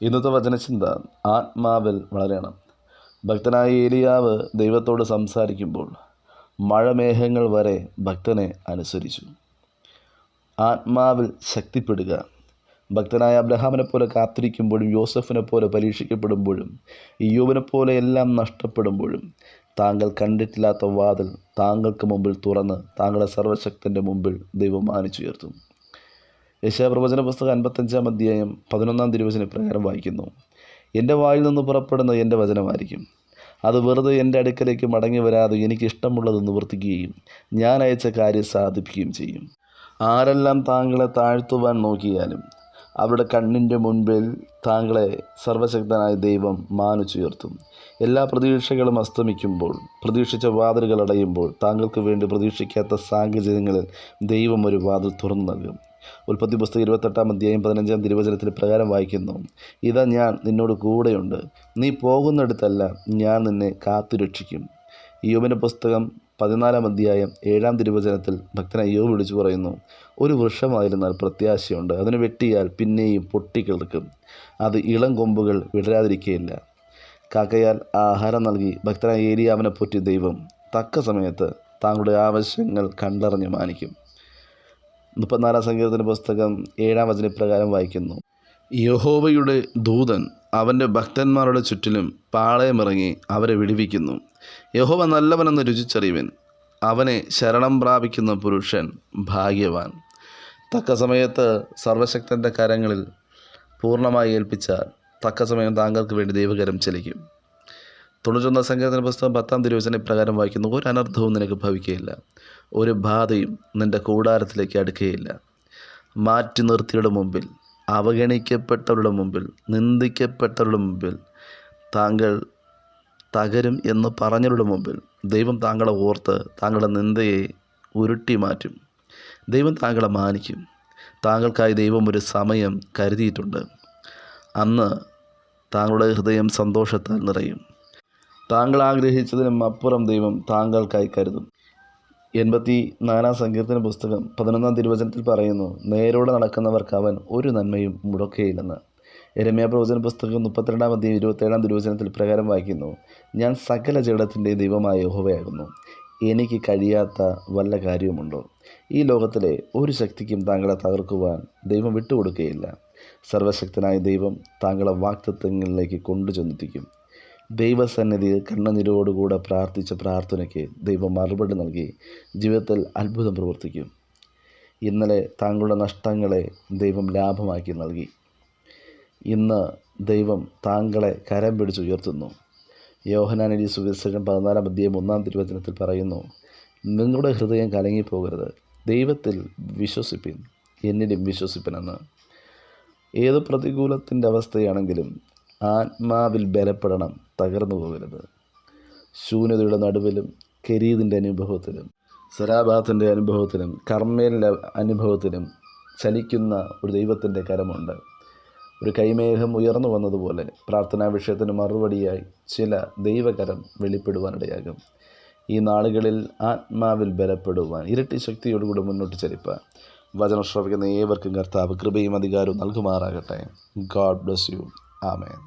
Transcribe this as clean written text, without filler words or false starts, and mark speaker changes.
Speaker 1: ഇന്നത്തെ വചനചിന്ത ആത്മാവിൽ വളരണം. ഭക്തനായ ഏലിയാവ് ദൈവത്തോട് സംസാരിക്കുമ്പോൾ മഴമേഘങ്ങൾ വരെ ഭക്തനെ അനുസരിച്ചു. ആത്മാവിൽ ശക്തിപ്പെടുക. ഭക്തനായ അബ്രഹാമിനെ പോലെ കാത്തിരിക്കുമ്പോഴും, യോസഫിനെ പോലെ പരീക്ഷിക്കപ്പെടുമ്പോഴും, ഇയ്യോബിനെ പോലെ എല്ലാം നഷ്ടപ്പെടുമ്പോഴും താങ്കൾ കണ്ടിട്ടില്ലാത്ത വാതിൽ താങ്കൾക്ക് മുമ്പിൽ തുറന്ന് താങ്കളെ സർവശക്തൻ്റെ മുമ്പിൽ ദൈവം മാനിച്ചുയർത്തും. യെശയ്യാപ്രവചന പുസ്തകം 55-ാം അധ്യായം 11-ാം തിരുവചനം പ്രകാരം വായിക്കുന്നു: എൻ്റെ വായിൽ നിന്ന് പുറപ്പെടുന്നത് എൻ്റെ വചനമായിരിക്കും. അത് വെറുതെ എൻ്റെ അടുക്കലേക്ക് മടങ്ങി വരാതെ എനിക്ക് ഇഷ്ടമുള്ളത് നിവർത്തിക്കുകയും ഞാൻ അയച്ച കാര്യം സാധിപ്പിക്കുകയും ചെയ്യും. ആരെല്ലാം താങ്കളെ താഴ്ത്തുവാൻ നോക്കിയാലും അവരുടെ കണ്ണിൻ്റെ മുൻപിൽ താങ്കളെ സർവശക്തനായ ദൈവം മാനിച്ചുയർത്തും. എല്ലാ പ്രതീക്ഷകളും അസ്തമിക്കുമ്പോൾ, പ്രതീക്ഷിച്ച വാതിലുകൾ അടയുമ്പോൾ, താങ്കൾക്ക് വേണ്ടി പ്രതീക്ഷിക്കാത്ത സാഹചര്യങ്ങളിൽ ദൈവം ഒരു വാതിൽ തുറന്നു നൽകും. ഉൽപ്പത്തി പുസ്തകം 28-ാം അധ്യായം 15-ാം തിരുവചനത്തിൽ പ്രകാരം വായിക്കുന്നു: ഇതാ ഞാൻ നിന്നോട് കൂടെയുണ്ട്, നീ പോകുന്നിടത്തല്ല ഞാൻ നിന്നെ കാത്തുരക്ഷിക്കും. ഇയ്യോബിൻ്റെ പുസ്തകം 14-ാം അധ്യായം 7-ാം തിരുവചനത്തിൽ ഭക്തനായ ഇയ്യോബ് വിളിച്ചു പറയുന്നു: ഒരു വൃക്ഷമായിരുന്നാൽ പ്രത്യാശയുണ്ട്, അതിന് വെട്ടിയാൽ പിന്നെയും പൊട്ടിക്കിളിർക്കും, അത് ഇളം കൊമ്പുകൾ വിടരാതിരിക്കുകയില്ല. കാക്കയാൽ ആഹാരം നൽകി ഭക്തനായ ഏലിയാവിനെ പോറ്റി ദൈവം തക്ക സമയത്ത് താങ്കളുടെ ആവശ്യങ്ങൾ കണ്ടറിഞ്ഞ് മാനിക്കും. 34-ാം സങ്കീർത്തന പുസ്തകം 7-ാം വചനപ്രകാരം വായിക്കുന്നു: യഹോവയുടെ ദൂതൻ അവൻ്റെ ഭക്തന്മാരുടെ ചുറ്റിലും പാളയമിറങ്ങി അവരെ വിടുവിക്കുന്നു. യഹോവ നല്ലവനെന്ന് രുചിച്ചറിയുവിൻ, അവനെ ശരണം പ്രാപിക്കുന്ന പുരുഷൻ ഭാഗ്യവാൻ. തക്ക സമയത്ത് സർവശക്തൻ്റെ കരങ്ങളിൽ പൂർണ്ണമായി ഏൽപ്പിച്ചാൽ തക്ക സമയം താങ്കൾക്ക് വേണ്ടി ദൈവകരം ചലിക്കും. 91-ാം സങ്കീർത്തന പുസ്തകം 10-ാം തിരുവചനം പ്രകാരം വായിക്കുന്നു: ഒരു അനർത്ഥവും നിനക്ക് ഭവിക്കുകയില്ല, ഒരു ബാധയും നിൻ്റെ കൂടാരത്തിലേക്ക് അടുക്കുകയില്ല. മാറ്റി നിർത്തിയുടെ മുമ്പിൽ, അവഗണിക്കപ്പെട്ടവരുടെ മുമ്പിൽ, നിന്ദിക്കപ്പെട്ടവരുടെ മുമ്പിൽ, താങ്കൾ തകരും എന്ന് പറഞ്ഞവരുടെ മുമ്പിൽ ദൈവം താങ്കളെ ഓർത്ത് താങ്കളുടെ നിന്ദയെ ഉരുട്ടി മാറ്റും. ദൈവം താങ്കളെ മാനിക്കും. താങ്കൾക്കായി ദൈവം ഒരു സമയം കരുതിയിട്ടുണ്ട്. അന്ന് താങ്കളുടെ ഹൃദയം സന്തോഷത്താൽ നിറയും. താങ്കൾ ആഗ്രഹിച്ചതിനും അപ്പുറം ദൈവം താങ്കൾക്കായി കരുതും. 84-ാം സങ്കീർത്തന പുസ്തകം 11-ാം തിരുവചനത്തിൽ പറയുന്നു: നേരോടെ നടക്കുന്നവർക്ക് അവൻ ഒരു നന്മയും മുടക്കുകയില്ലെന്ന്. യിരെമ്യാ പ്രവചന പുസ്തകം 32-ാം അധ്യായം 27-ാം തിരുവചനത്തിൽ പ്രകാരം വായിക്കുന്നു: ഞാൻ സകല ജഡത്തിൻ്റെ ദൈവമായ യഹോവയാകുന്നു, എനിക്ക് കഴിയാത്ത വല്ല കാര്യവുമുണ്ടോ? ഈ ലോകത്തിലെ ഒരു ശക്തിക്കും താങ്കളെ തകർക്കുവാൻ ദൈവം വിട്ടുകൊടുക്കുകയില്ല. സർവശക്തനായ ദൈവം താങ്കളെ വാഗ്ദത്തങ്ങളിലേക്ക് കൊണ്ടുചെന്നെത്തിക്കും. ദൈവസന്നിധിയിൽ കണ്ണുനീരോടുകൂടെ പ്രാർത്ഥിച്ച പ്രാർത്ഥനയ്ക്ക് ദൈവം മറുപടി നൽകി ജീവിതത്തിൽ അത്ഭുതം പ്രവർത്തിക്കും. ഇന്നലെ താങ്കളുടെ നഷ്ടങ്ങളെ ദൈവം ലാഭമാക്കി നൽകി. ഇന്ന് ദൈവം താങ്കളെ കരം പിടിച്ചുയർത്തുന്നു. യോഹന്നാൻ എഴുതിയ സുവിശേഷം 14-ാം അധ്യായം 1-ാം തിരുവചനത്തിൽ പറയുന്നു: നിങ്ങളുടെ ഹൃദയം കലങ്ങിപ്പോകരുത്, ദൈവത്തിൽ വിശ്വസിപ്പിൻ, എന്നിലും വിശ്വസിപ്പിനെന്ന്. ഏത് പ്രതികൂലത്തിൻ്റെ അവസ്ഥയാണെങ്കിലും ആത്മാവിൽ ബലപ്പെടണം, തകർന്നു പോകരുത്. ശൂന്യതയുടെ നടുവിലും, കെരീതിൻ്റെ അനുഭവത്തിലും, സരാബാത്തിൻ്റെ അനുഭവത്തിലും, കർമ്മേലിൻ്റെ അനുഭവത്തിലും ചലിക്കുന്ന ഒരു ദൈവത്തിൻ്റെ കരമുണ്ട്. ഒരു കൈമേഘം ഉയർന്നു വന്നതുപോലെ പ്രാർത്ഥനാ വിഷയത്തിന് മറുപടിയായി ചില ദൈവകരം വെളിപ്പെടുവാനിടയാകും. ഈ നാളുകളിൽ ആത്മാവിൽ ബലപ്പെടുവാൻ, ഇരട്ടി ശക്തിയോടുകൂടി മുന്നോട്ട് ചലിപ്പാൻ വചനം ശ്രവിക്കുന്ന ഏവർക്കും കർത്താവ് കൃപയും അധികാരവും നൽകുമാറാകട്ടെ. God bless you. ആമേൻ.